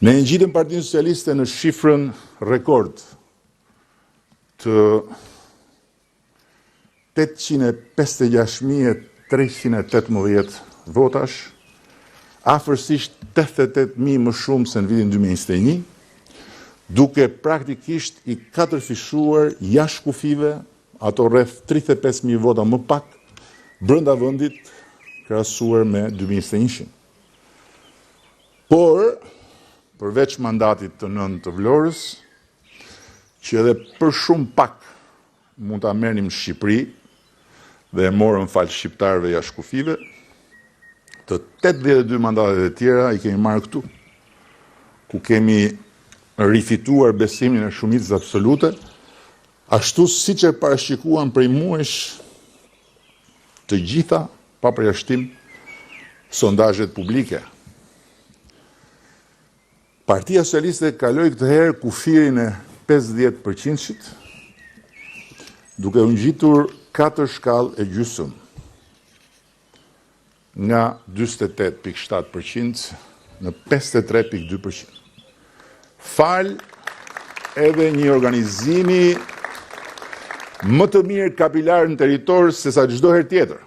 Ne ngjitëm Partinë Socialiste në shifrën rekord të 856.318 votash, afërsisht 88.000 më shumë se në vitin 2021, duke praktikisht i katërfishuar jashtë kufive, ato rreth 35.000 vota më pak, brenda vendit krahasuar me 2021. Por, përveç mandatit të 9 të Vlorës, që edhe për shumë pak mund ta merrnim në Shqipëri dhe e morëm falë shqiptarëve jashtë kufive, të 82 mandatet e tjera i kemi marrë këtu, ku kemi rifituar besimin e shumicës absolute, ashtu siç e parashikuan prej muajsh të gjitha, pa përjashtim, sondazhet publike. Partia Socialiste kaloi këtë herë kufirin e 50%-shit, duke u ngjitur 4 shkallë e gjysmë, nga 48.7% në 53.2%. Fal edhe një organizimi më të mirë kapilar në territor se sa çdo herë tjetër.